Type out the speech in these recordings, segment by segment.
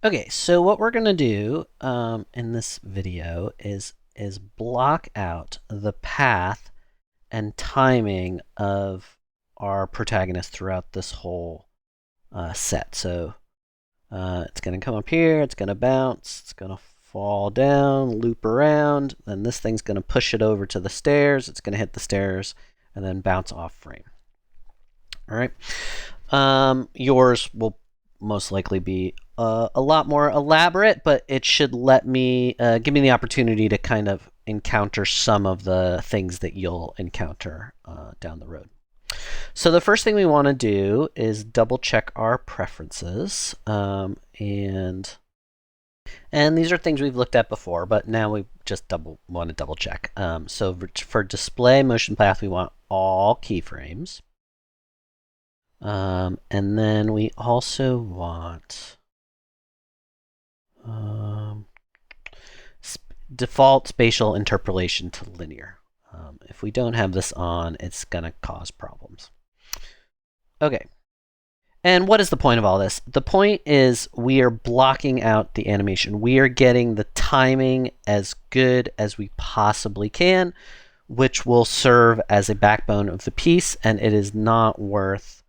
Okay, so what we're gonna do in this video is block out the path and timing of our protagonist throughout this whole set. So it's gonna come up here, it's gonna bounce, it's gonna fall down, loop around, then this thing's gonna push it over to the stairs, it's gonna hit the stairs, and then bounce off frame. All right. Yours will most likely be a lot more elaborate, but it should let me give me the opportunity to kind of encounter some of the things that you'll encounter down the road. So the first thing we want to do is double check our preferences, and these are things we've looked at before, but now we just want to double check. So for display motion path, we want all keyframes. And then we also want default spatial interpolation to linear. If we don't have this on, it's going to cause problems. Okay. And what is the point of all this? The point is we are blocking out the animation. We are getting the timing as good as we possibly can, which will serve as a backbone of the piece, and it is not worth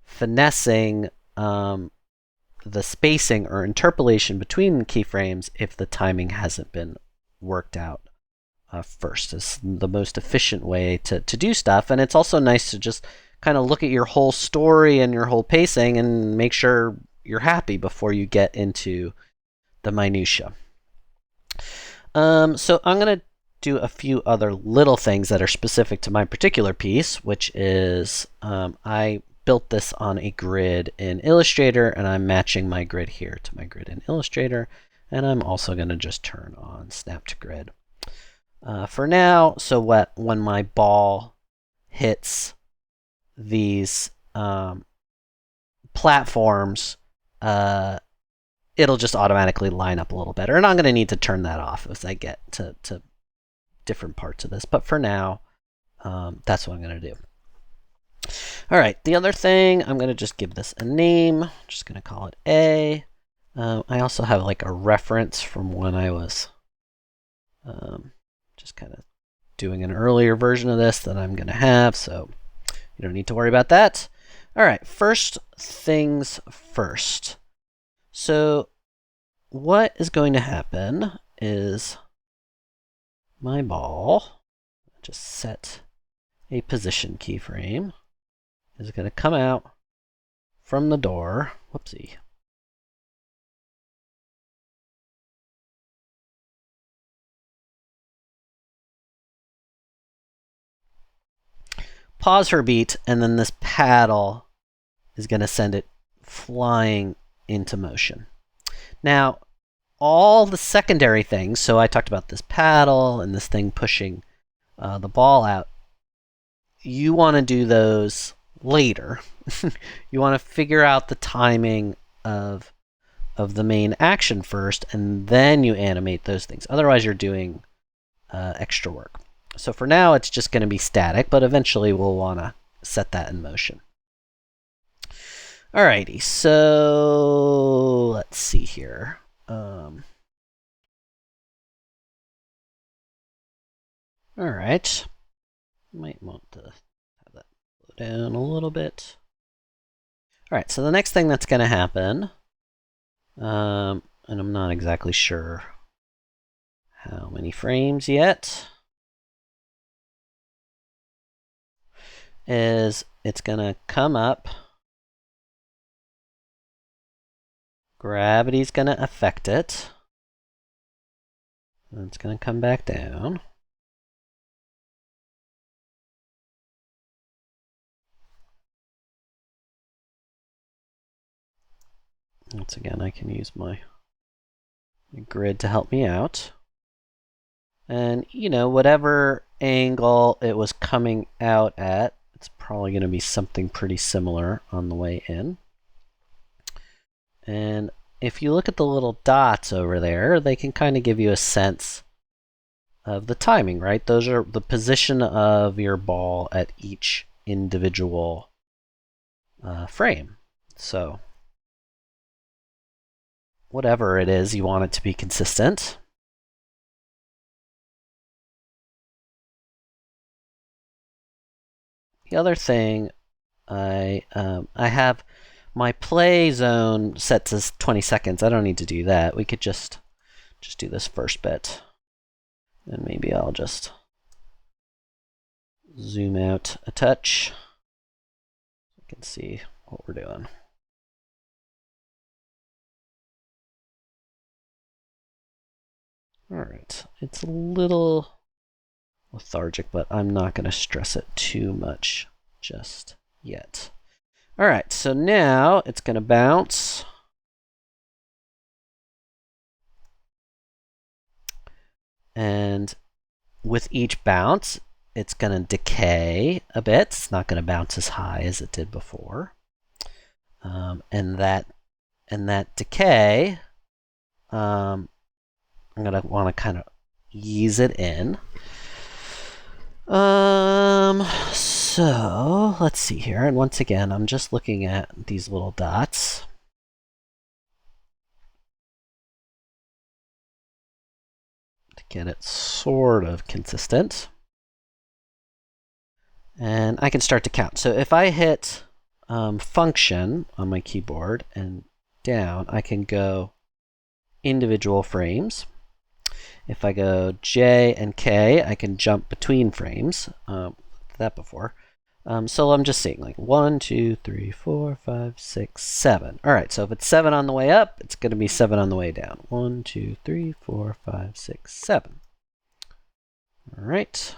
finessing the spacing or interpolation between keyframes if the timing hasn't been worked out first. It's the most efficient way to do stuff, and it's also nice to just kind of look at your whole story and your whole pacing and make sure you're happy before you get into the minutia. So I'm going to do a few other little things that are specific to my particular piece, which is I built this on a grid in Illustrator, and I'm matching my grid here to my grid in Illustrator, and I'm also going to just turn on Snap to Grid for now. So when my ball hits these platforms, it'll just automatically line up a little better, and I'm going to need to turn that off as I get to different parts of this, but for now, that's what I'm going to do. All right, the other thing, I'm going to just give this a name. I'm just going to call it A. I also have like a reference from when I was just kind of doing an earlier version of this that I'm going to have, so you don't need to worry about that. All right, first things first. So what is going to happen is my ball, just set a position keyframe, is going to come out from the door. Whoopsie. Pause for a beat, and then this paddle is going to send it flying into motion. Now, all the secondary things, so I talked about this paddle and this thing pushing the ball out, you want to do those later. You want to figure out the timing of the main action first, and then you animate those things. Otherwise, you're doing extra work. So for now, it's just going to be static, but eventually we'll want to set that in motion. Alrighty, so let's see here. Alright, might want to have that slow down a little bit. Alright, so the next thing that's going to happen, and I'm not exactly sure how many frames yet, is it's going to come up. Gravity's going to affect it. And it's going to come back down. Once again, I can use my grid to help me out. And, you know, whatever angle it was coming out at, it's probably going to be something pretty similar on the way in. And if you look at the little dots over there, they can kind of give you a sense of the timing, right? Those are the position of your ball at each individual frame. So whatever it is you want it to be consistent. The other thing, I have my play zone set to 20 seconds. I don't need to do that. We could just do this first bit. And maybe I'll just zoom out a touch. You can see what we're doing. All right, it's a little lethargic, but I'm not going to stress it too much just yet. All right, so now it's going to bounce. And with each bounce, it's going to decay a bit. It's not going to bounce as high as it did before. And that decay, I'm going to want to kind of ease it in. So let's see here. And once again, I'm just looking at these little dots. To get it sort of consistent. And I can start to count. So if I hit function on my keyboard and down, I can go individual frames. If I go J and K, I can jump between frames. That before. So I'm just seeing like 1, 2, 3, 4, 5, 6, 7. All right, so if it's 7 on the way up, it's going to be 7 on the way down. 1, 2, 3, 4, 5, 6, 7. All right.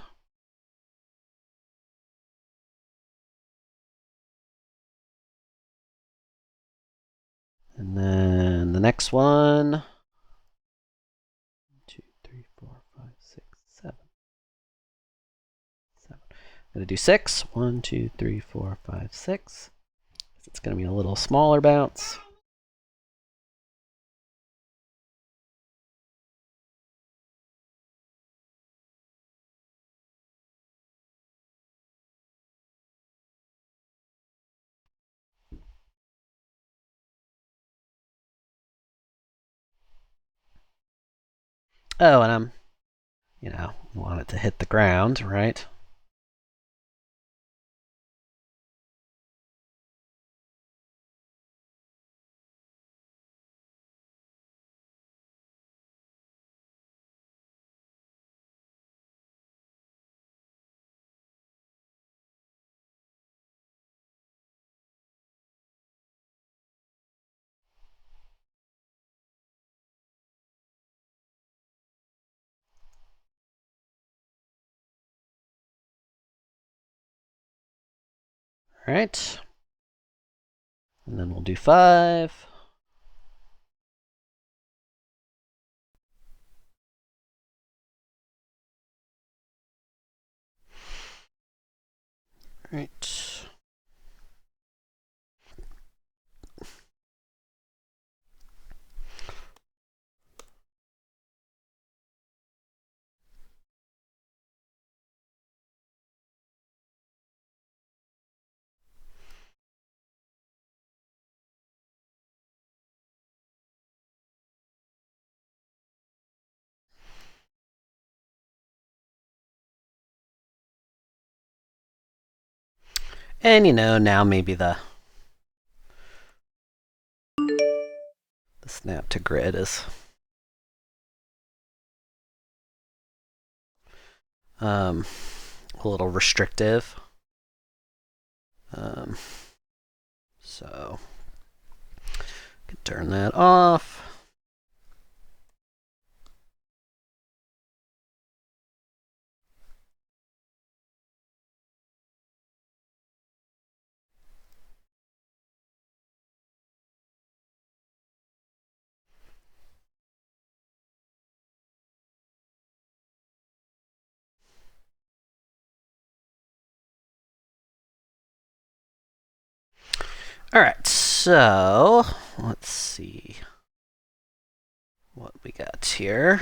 And then the next one. 2, 3, 4, 5, 6, 7. 7. I'm going to do 6. 1, 2, 3, 4, 5, 6. It's going to be a little smaller bounce. Oh, and I'm, want it to hit the ground, right? All right. And then we'll do 5. All right. And now maybe the snap to grid is a little restrictive. So I can turn that off. All right, so let's see what we got here.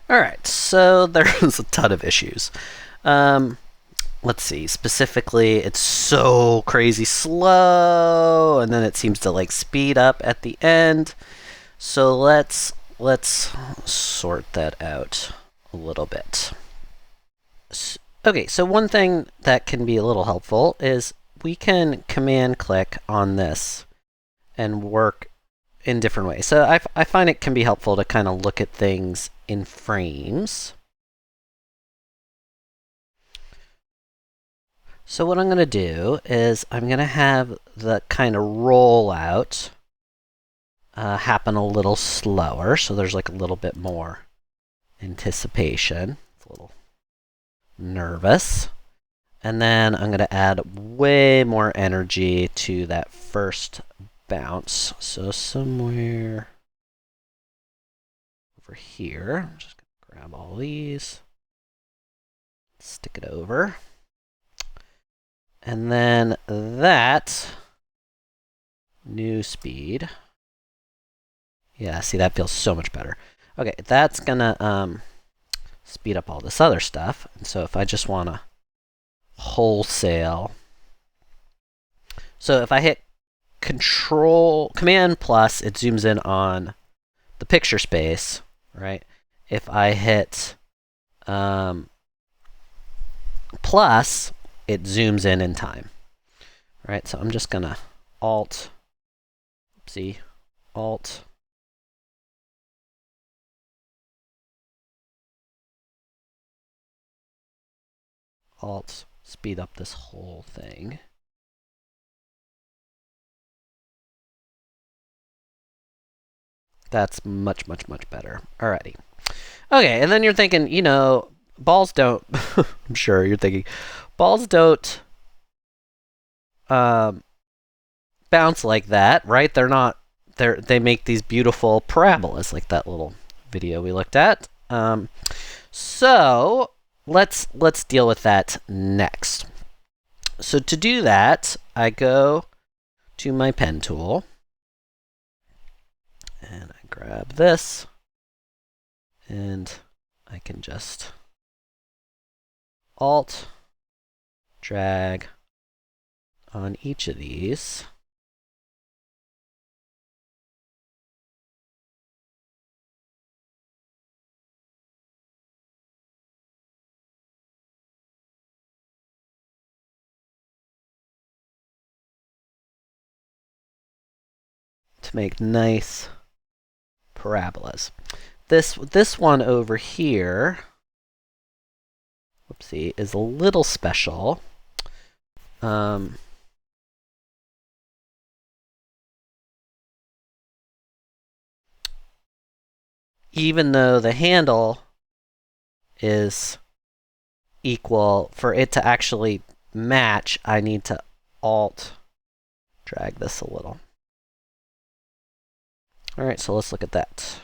Alright, so there's a ton of issues. Let's see, specifically, it's so crazy slow, and then it seems to like speed up at the end. So let's sort that out a little bit. Okay, so one thing that can be a little helpful is we can command click on this and work in different ways. So I find it can be helpful to kind of look at things in frames. So what I'm going to do is I'm going to have the kind of rollout happen a little slower, so there's like a little bit more anticipation. It's a little nervous. And then I'm going to add way more energy to that first bounce. So somewhere over here, I'm just going to grab all these, stick it over. And then that new speed. Yeah, see, that feels so much better. Okay, that's gonna speed up all this other stuff. And so if I just want to wholesale, so if I hit Command plus, it zooms in on the picture space, right? If I hit plus, it zooms in time, right? So I'm just gonna Alt, oopsie, Alt, Alt, speed up this whole thing. That's much, much, much better. Alrighty. Okay, and then you're thinking, you know, balls don't, I'm sure you're thinking, balls don't bounce like that, right? They're not, they make these beautiful parabolas like that little video we looked at. So let's deal with that next. So to do that, I go to my pen tool, and I grab this, and I can just Alt, drag on each of these. To make nice parabolas. This one over here, whoopsie, is a little special. Even though the handle is equal, for it to actually match, I need to Alt drag this a little. All right, so let's look at that.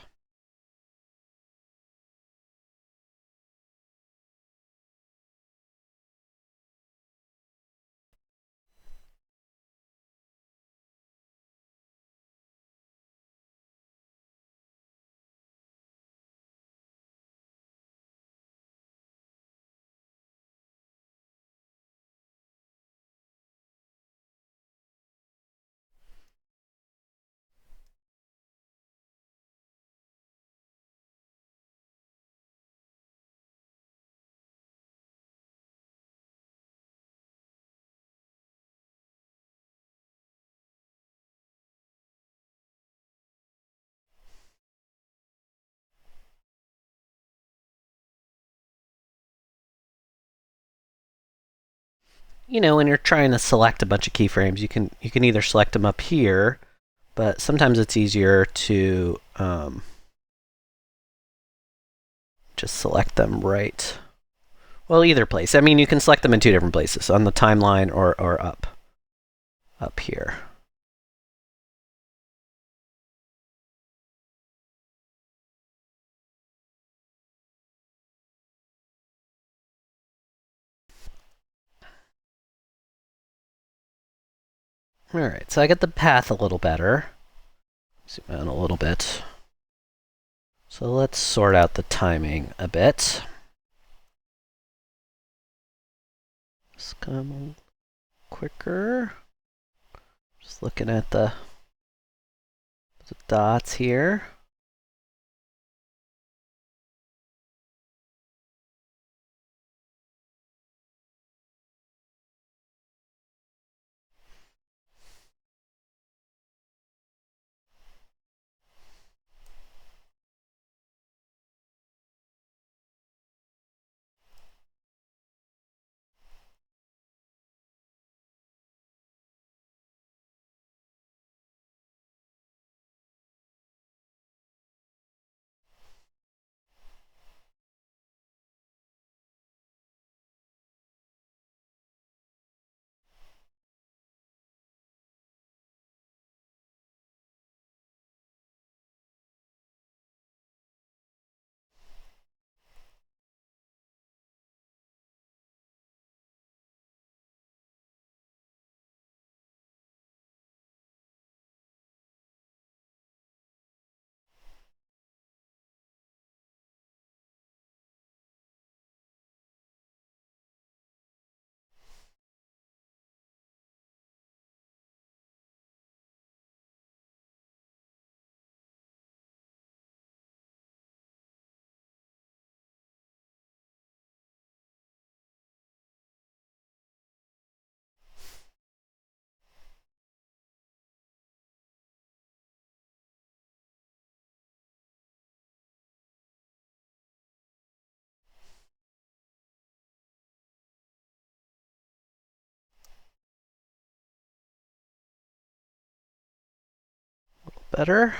You know, when you're trying to select a bunch of keyframes, you can either select them up here, but sometimes it's easier to just select them right. Well, either place. I mean, you can select them in two different places, on the timeline or up here. All right, so I get the path a little better. Zoom out a little bit. So let's sort out the timing a bit. Just come quicker. Just looking at the dots here. Better.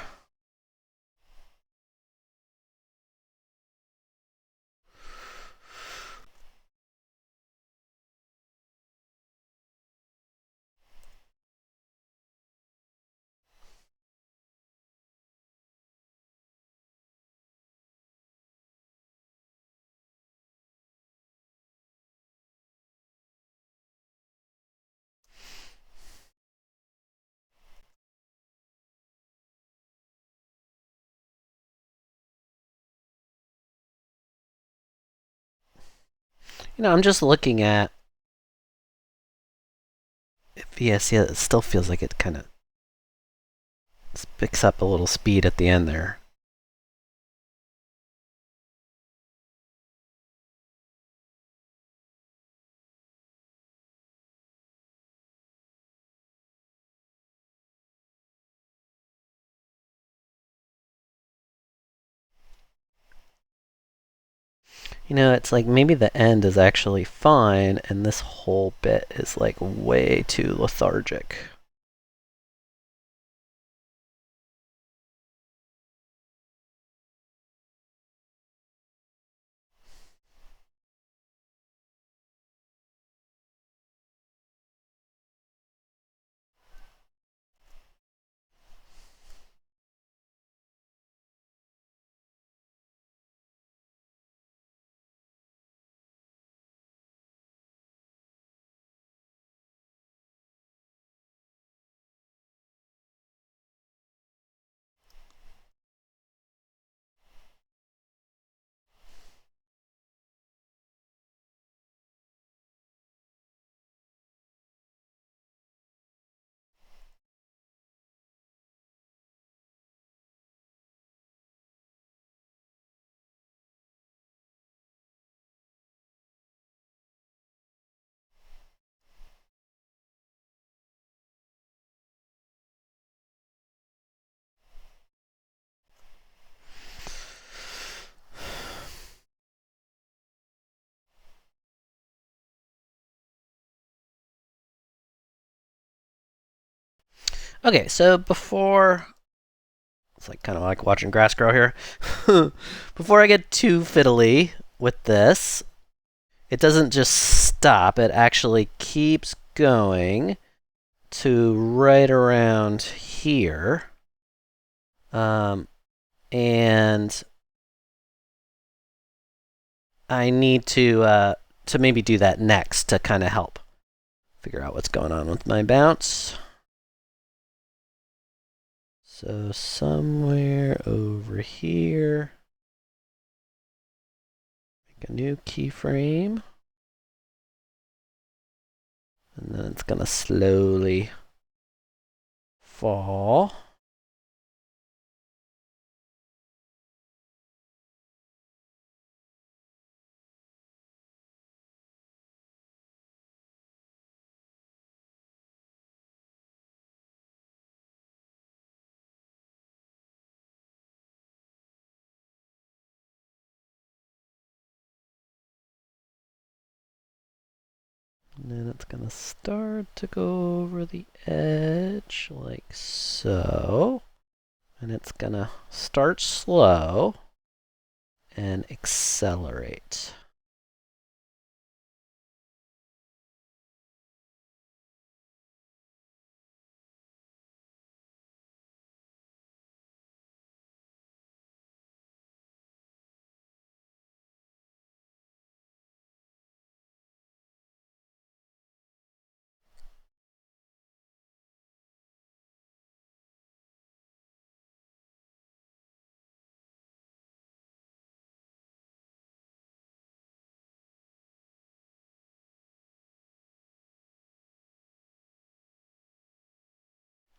I'm just looking at. Yes, yeah, it still feels like it kind of picks up a little speed at the end there. It's like maybe the end is actually fine, and this whole bit is like way too lethargic. Okay, so before it's like kind of like watching grass grow here. Before I get too fiddly with this, it doesn't just stop, it actually keeps going to right around here. And I need to maybe do that next to kind of help figure out what's going on with my bounce. So somewhere over here. a new keyframe. And then it's going to slowly fall. And then it's going to start to go over the edge like so. And it's going to start slow and accelerate.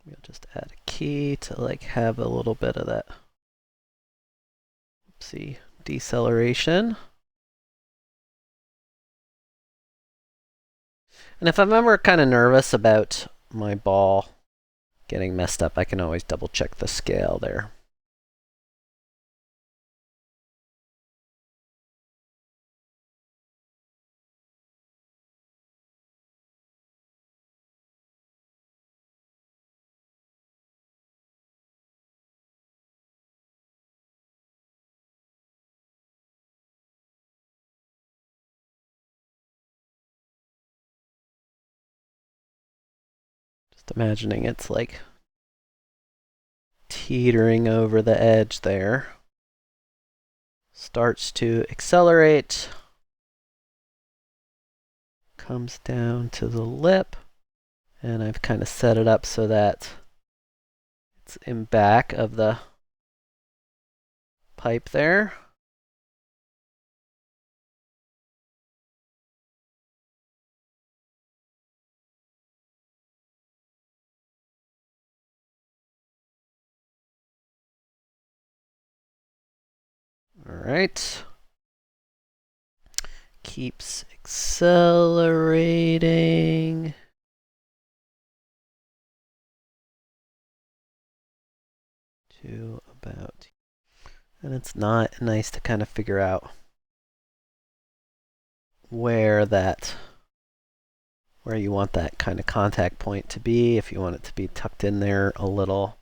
We'll just add a key to like have a little bit of that, oopsie, deceleration. And if I'm ever kind of nervous about my ball getting messed up, I can always double check the scale there. Just imagining it's like teetering over the edge there. Starts to accelerate. Comes down to the lip. And I've kind of set it up so that it's in back of the pipe there. All right. Keeps accelerating. To about, and it's not nice to kind of figure out where you want that kind of contact point to be, if you want it to be tucked in there a little.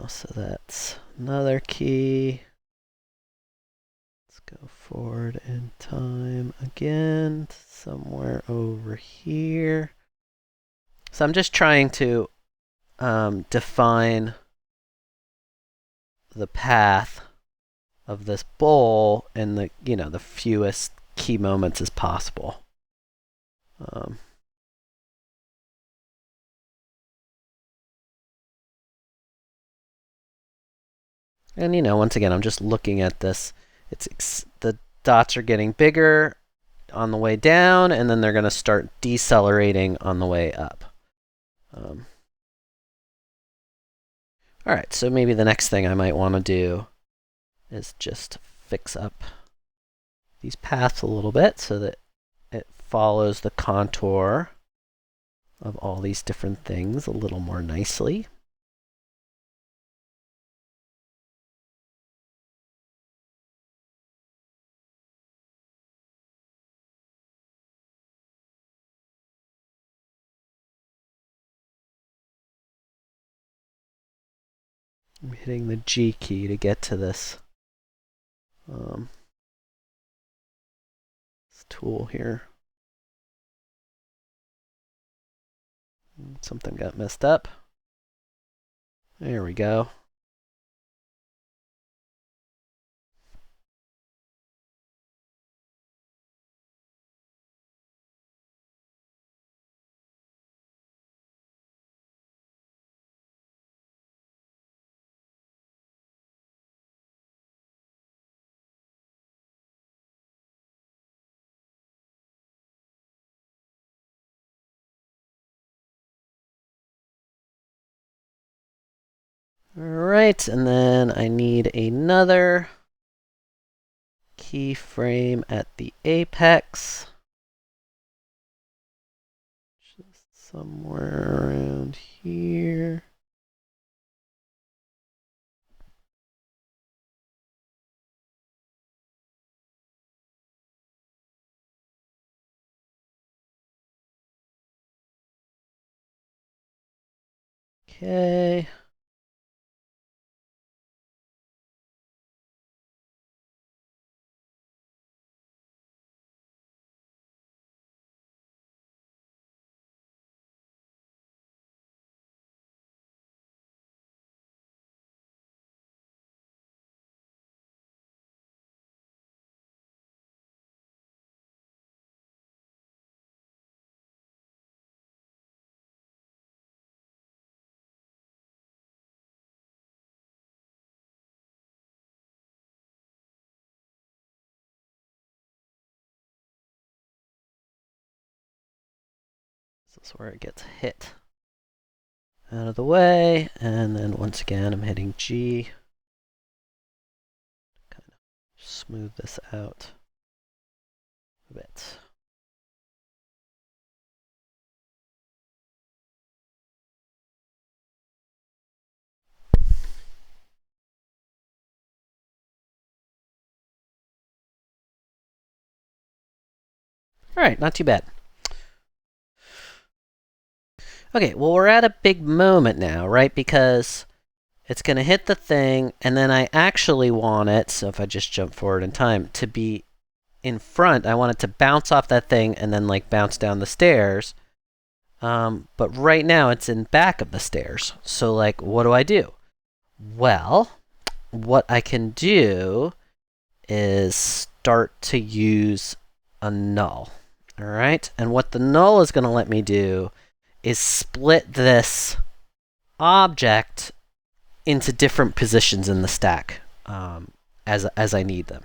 So that's another key. Let's go forward in time again, somewhere over here. So I'm just trying to define the path of this bowl in the the fewest key moments as possible. And once again, I'm just looking at this. The dots are getting bigger on the way down, and then they're going to start decelerating on the way up. All right, so maybe the next thing I might want to do is just fix up these paths a little bit so that it follows the contour of all these different things a little more nicely. I'm hitting the G key to get to this, this tool here. Something got messed up. There we go. Alright, and then I need another keyframe at the apex. Just somewhere around here. Okay. This is where it gets hit. Out of the way, and then once again I'm hitting G. Kind of smooth this out a bit. Alright, not too bad. Okay, well we're at a big moment now, right? Because it's going to hit the thing, and then I actually want it, so if I just jump forward in time, to be in front. I want it to bounce off that thing and then like bounce down the stairs. But right now it's in back of the stairs. So like, what do I do? Well, what I can do is start to use a null. All right, and what the null is going to let me do is split this object into different positions in the stack as I need them.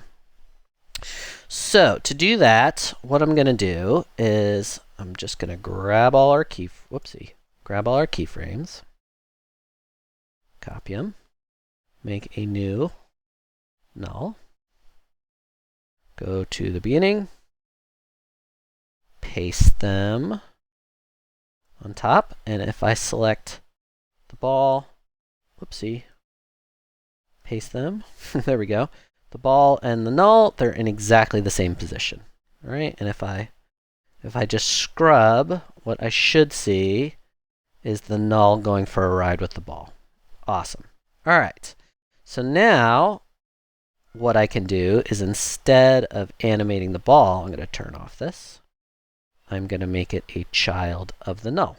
So to do that, what I'm going to do is I'm just going to grab all our keyframes, copy them, make a new null, go to the beginning, paste them on top, and if I select the ball, paste them, there we go. The ball and the null, they're in exactly the same position. All right, and if I just scrub, what I should see is the null going for a ride with the ball. Awesome. All right, so now what I can do is instead of animating the ball, I'm going to turn off this. I'm going to make it a child of the null.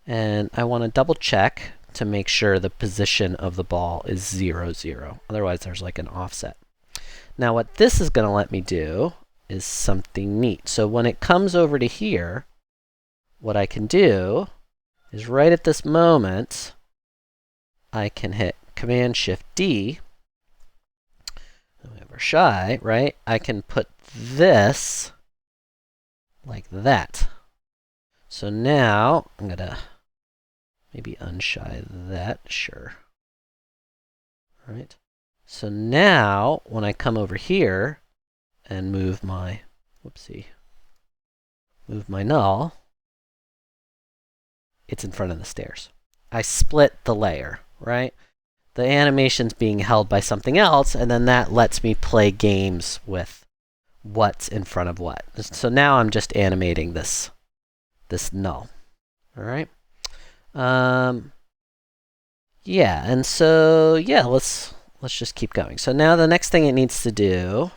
And I want to double check to make sure the position of the ball is 0, 0. Otherwise, there's like an offset. Now, what this is going to let me do is something neat. So when it comes over to here, what I can do is right at this moment, I can hit Command-Shift-D. Whenever shy, right? I can put this like that. So now I'm going to maybe unshy that, sure. All right. So now when I come over here and move my, move my null, it's in front of the stairs. I split the layer, right? The animation's being held by something else, and then that lets me play games with what's in front of what. So now I'm just animating this null. All right. Yeah, and so yeah, let's just keep going. So now the next thing it needs to do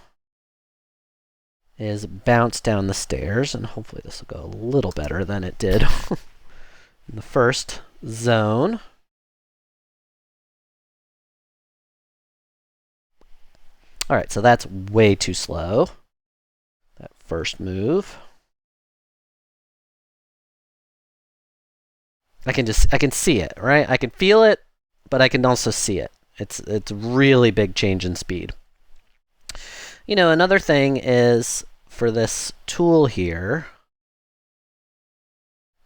is bounce down the stairs, and hopefully this will go a little better than it did in the first zone. All right, so that's way too slow. That first move. I can see it, right? I can feel it, but I can also see it. It's a really big change in speed. You know, another thing is for this tool here,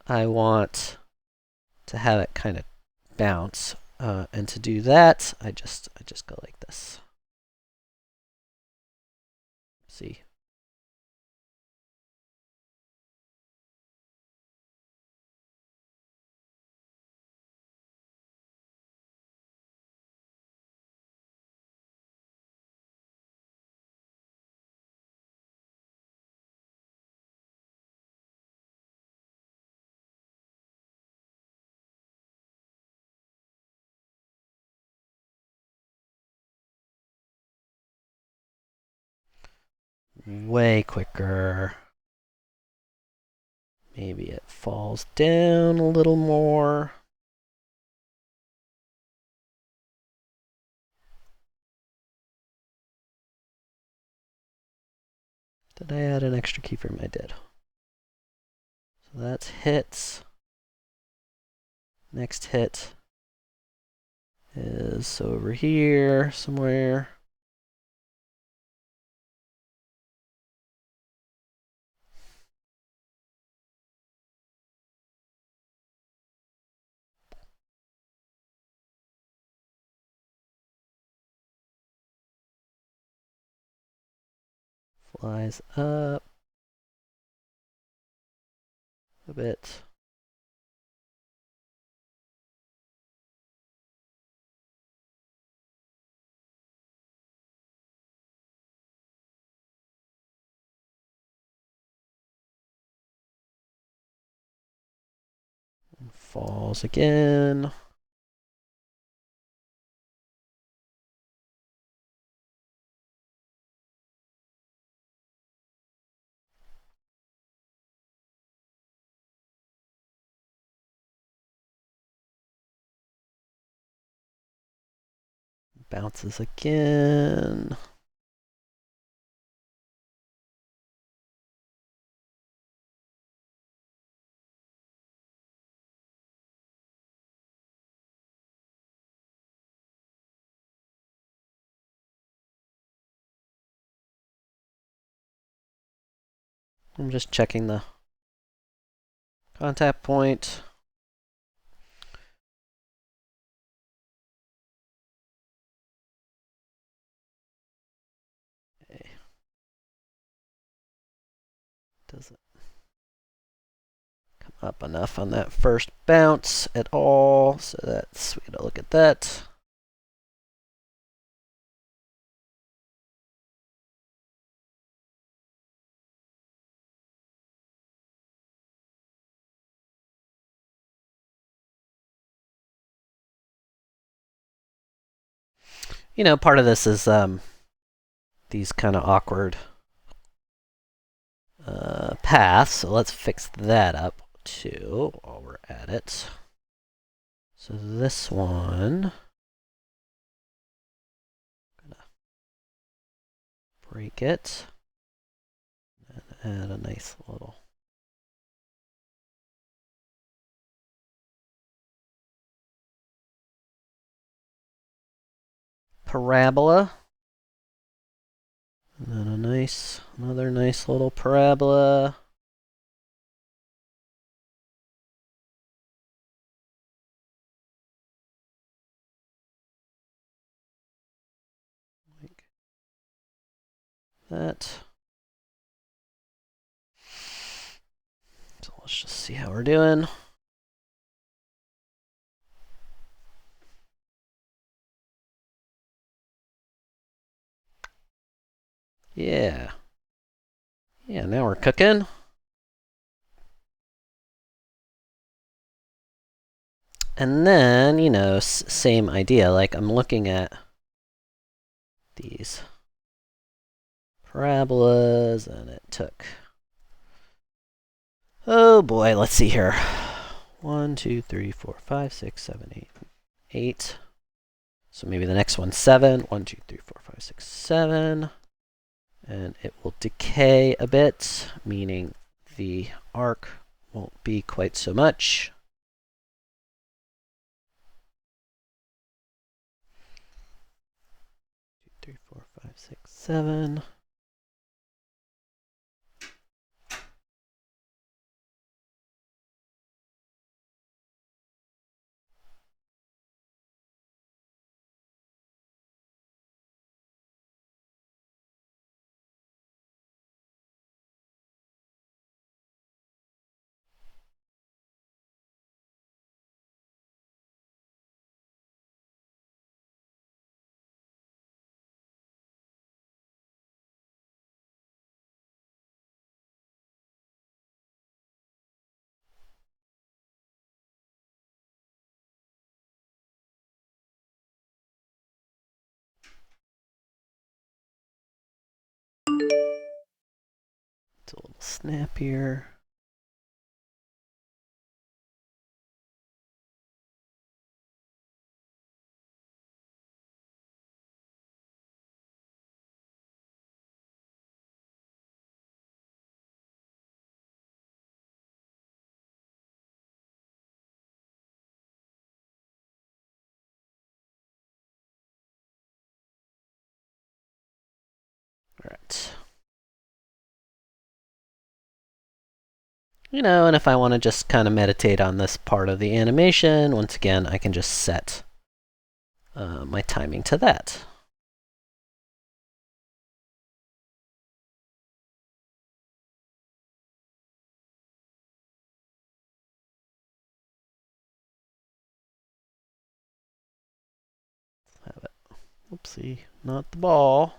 I want to have it kind of bounce. And to do that, I just go like this. See? Way quicker. Maybe it falls down a little more. Did I add an extra keyframe? I did. So that's hits. Next hit is over here somewhere. Flies up a bit. And falls again. Bounces again. I'm just checking the contact point. Okay. Doesn't come up enough on that first bounce at all, so that's, we gotta look at that. You know, part of this is these kind of awkward paths, so let's fix that up too while we're at it. So this one, I'm gonna break it and add a nice little parabola. And then another nice little parabola. Like that. So let's just see how we're doing. Yeah. Yeah, now we're cooking. And then, you know, same idea. Like, I'm looking at these parabolas, and it took... Oh boy, let's see here. 1, 2, 3, 4, 5, 6, 7, 8. 8. So maybe the next one's 7. 1, 2, 3, 4, 5, 6, 7. And it will decay a bit, meaning the arc won't be quite so much. 2, 3, 4, 5, 6, 7. It's a little snappier. All right. You know, and if I want to just kind of meditate on this part of the animation, once again, I can just set my timing to that. Let's have it. Oopsie, not the ball.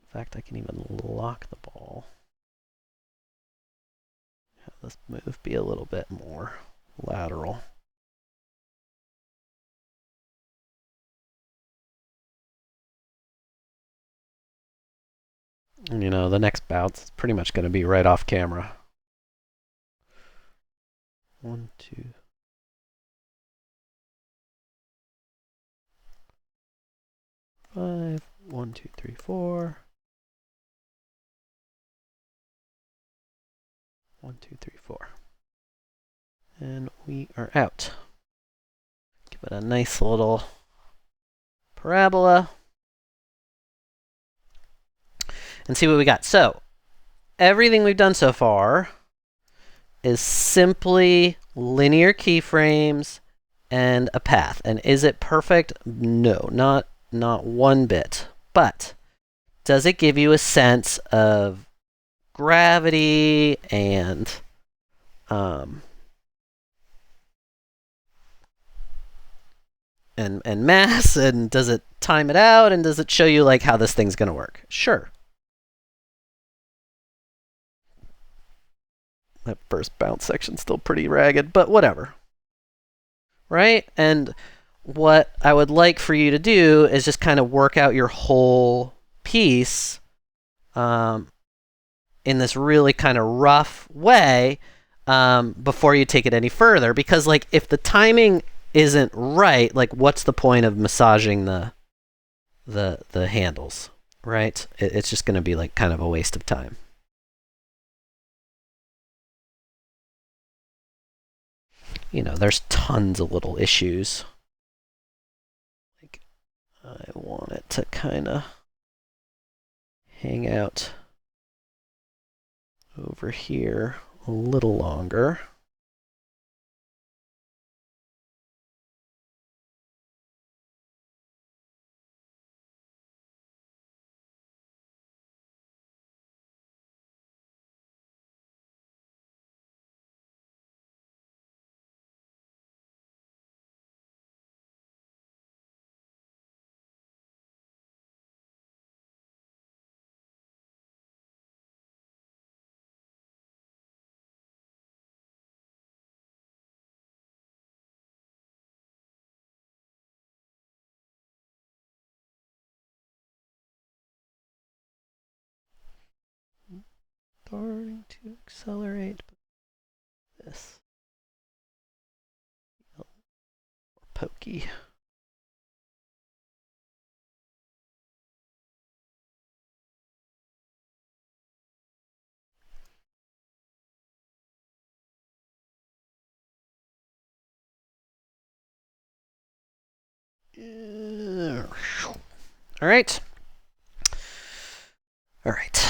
In fact, I can even lock the ball. Have this move be a little bit more lateral. And, you know, the next bounce is pretty much going to be right off camera. 1, 2. 5. 1, 2, 3, 4. 1, 2, 3, 4. And we are out. Give it a nice little parabola. And see what we got. So, everything we've done so far is simply linear keyframes and a path. And is it perfect? No, not one bit. But does it give you a sense of gravity and mass, and does it time it out, and does it show you like how this thing's going to work? Sure. That first bounce section's still pretty ragged, but whatever. Right? And what I would like for you to do is just kind of work out your whole piece in this really kind of rough way before you take it any further. Because like if the timing isn't right, like what's the point of massaging the handles, right? It's just going to be like kind of a waste of time. You know, there's tons of little issues. Like I want it to kind of hang out over here a little longer. Starting to accelerate this. More pokey. All right. All right.